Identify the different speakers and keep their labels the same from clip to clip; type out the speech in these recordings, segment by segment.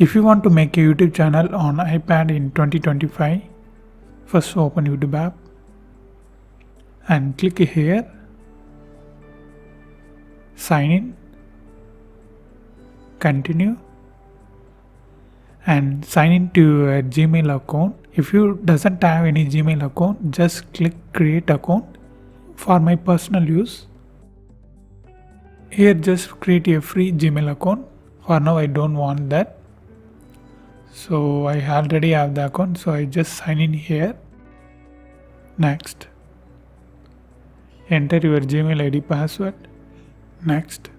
Speaker 1: If you want to make a YouTube channel on iPad in 2025, first open YouTube app and click here, sign in, continue, and sign into a Gmail account. If you doesn't have any Gmail account, just click create account. For my personal use, here just create a free Gmail account. For now I don't want that, so I already have the account, so I just sign in here. Next, enter your Gmail ID password. Next,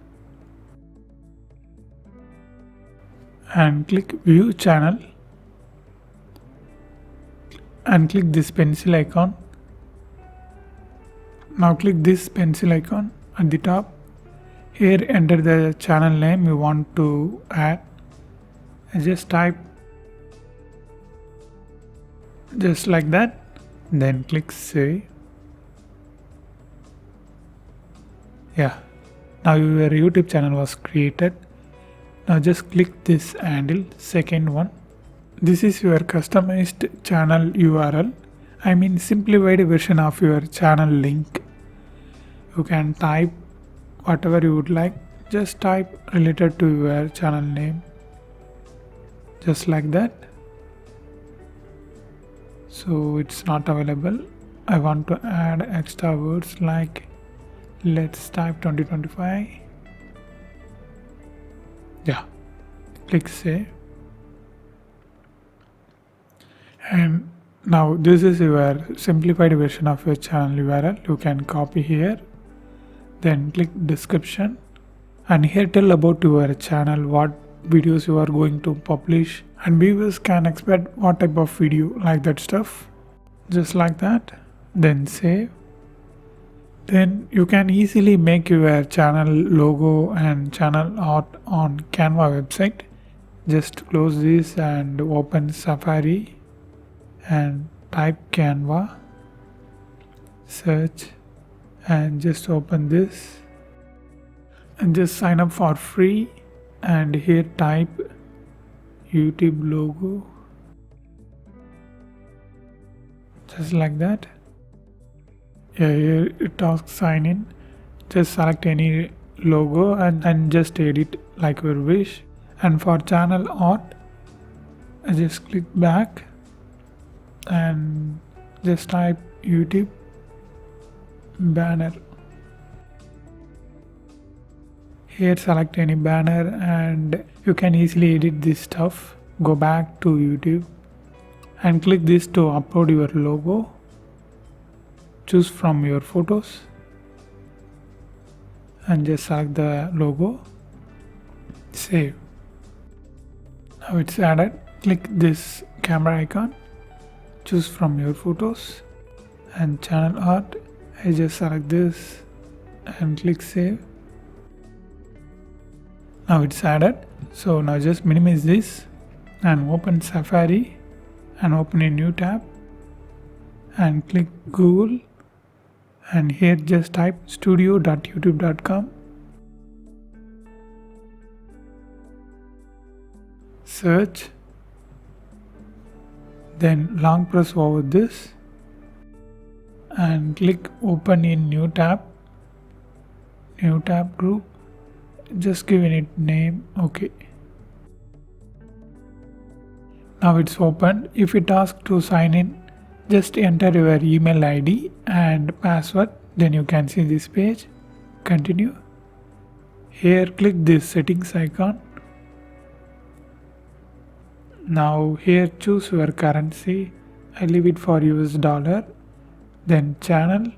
Speaker 1: and click view channel and click this pencil icon. Now click this pencil icon at the top. Here enter the channel name you want to add. Just type just like that, then click save. Yeah, now your YouTube channel was created. Now just click this handle, second one. This is your customized channel URL. I mean simplified version of your channel link. You can type whatever you would like. Just type related to your channel name. Just like that. So it's not available. I want to add extra words like let's type 2025. Yeah, click save. And now this is your simplified version of your channel URL. You can copy here, then click description, and here tell about your channel, what videos you are going to publish, and viewers can expect what type of video, like that stuff. Just like that, then save. Then you can easily make your channel logo and channel art on Canva website. Just close this and open Safari and type Canva, search, and just open this and just sign up for free, and here type YouTube logo, just like that. Yeah, here it asks sign in. Just select any logo and just edit like your wish. And for channel art, I just click back and just type YouTube banner. Here select any banner and you can easily edit this stuff. Go back to YouTube and click this to upload your logo. Choose from your photos and just select the logo. Save. Now it's added. Click this camera icon. Choose from your photos and channel art. I just select this and click save. Now it's added. So now just minimize this and open Safari and open a new tab and click Google, and here just type studio.youtube.com. Search, then long press over this and click open in new tab group. Just give it name. Okay. Now it's opened. If it asks to sign in, just enter your email ID and password, then you can see this page. Continue. Here click this settings icon. Now here choose your currency. I leave it for US dollar. Then channel.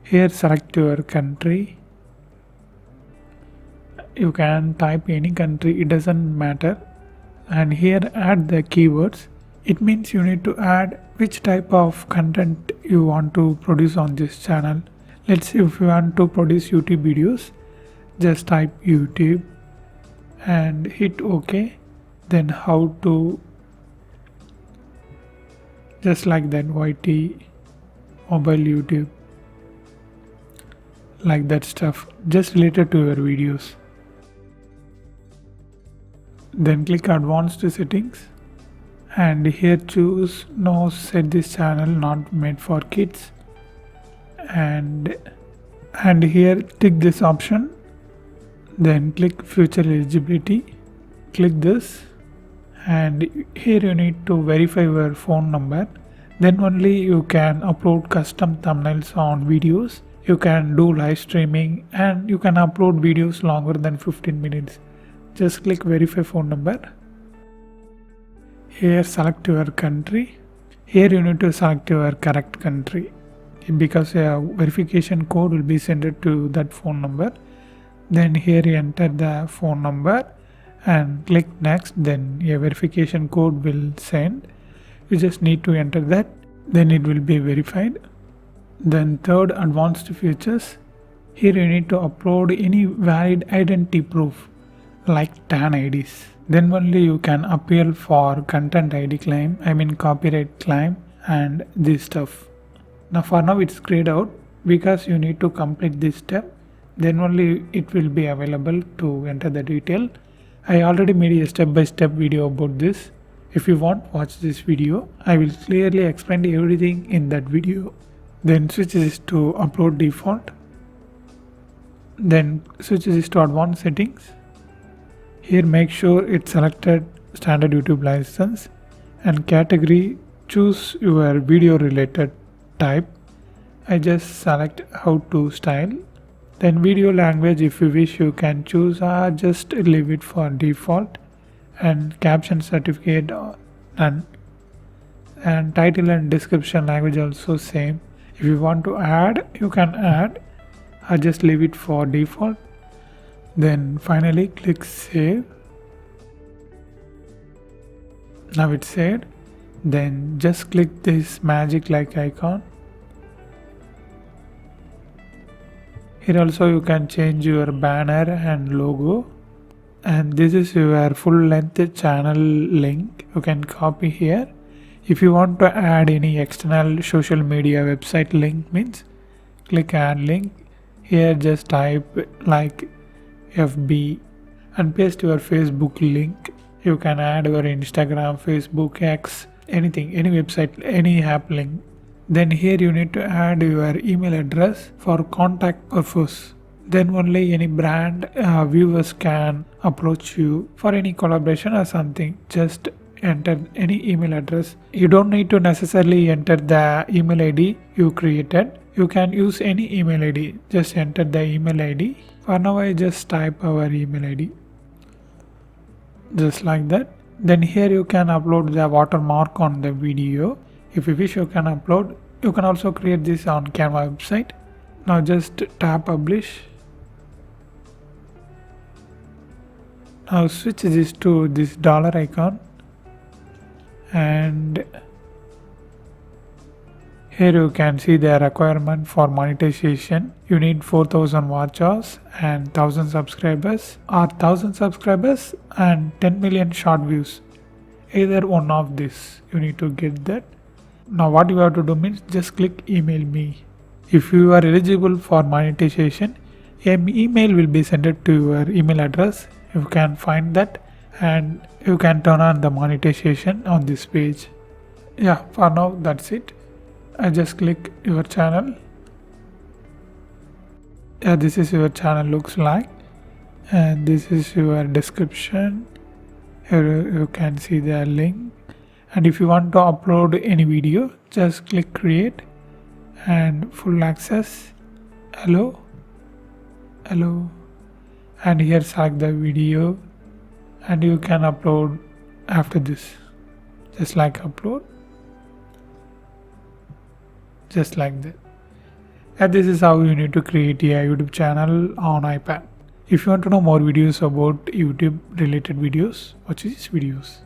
Speaker 1: Here select your country. You can type any country, it doesn't matter. And here add the keywords. It means you need to add which type of content you want to produce on this channel. Let's say if you want to produce YouTube videos, just type YouTube and hit OK. Then how to, just like that, YT, mobile YouTube, like that stuff, just related to your videos. Then click advanced settings, and here choose no, set this channel not made for kids, and here tick this option. Then click future eligibility, click this, and here you need to verify your phone number. Then only you can upload custom thumbnails on videos. You can do live streaming and you can upload videos longer than 15 minutes. Just click verify phone number. Here select your country. Here you need to select your correct country because a verification code will be sent to that phone number. Then here you enter the phone number and click next. Then a verification code will send. You just need to enter that, then it will be verified. Then third, advanced features. Here you need to upload any valid identity proof like TAN IDs. Then only you can appeal for content ID claim, copyright claim and this stuff. Now for now it's grayed out because you need to complete this step. Then only it will be available to enter the detail. I already made a step-by-step video about this. If you want, watch this video. I will clearly explain everything in that video. Then switch this to upload default. Then switch this to advanced settings. Here make sure it's selected standard YouTube license, and category choose your video related type. I just select how to style. Then video language, if you wish you can choose, or just leave it for default. And caption certificate none. And title and description language also same. If you want to add, you can add, or just leave it for default. Then finally click save. Now it's saved. Then just click this magic like icon. Here also you can change your banner and logo. And this is your full length channel link. You can copy here. If you want to add any external social media website link, means click add link. Here just type like FB and paste your Facebook link. You can add your Instagram, Facebook, X, anything, any website, any app link. Then here you need to add your email address for contact purpose. Then only any brand viewers can approach you for any collaboration or something. Just enter any email address. You don't need to necessarily enter the email ID you created. You can use any email ID. Just enter the email ID. For now I just type our email ID. Just like that. Then here you can upload the watermark on the video. If you wish you can upload. You can also create this on Canva website. Now just tap publish. Now switch this to this dollar icon, and here you can see the requirement for monetization. You need 4,000 watch hours and 1,000 subscribers, or 1,000 subscribers and 10 million short views. Either one of this you need to get that. Now what you have to do means just click email me. If you are eligible for monetization, an email will be sent to your email address. You can find that and you can turn on the monetization on this page. Yeah, for now that's it. I just click your channel. Yeah, this is your channel looks like, and this is your description. Here you can see the link, and if you want to upload any video, just click create and full access. Hello, and here select the video, and you can upload after this. Just like upload, just like that. And this is how you need to create a YouTube channel on iPad. If you want to know more videos about YouTube related videos, watch these videos.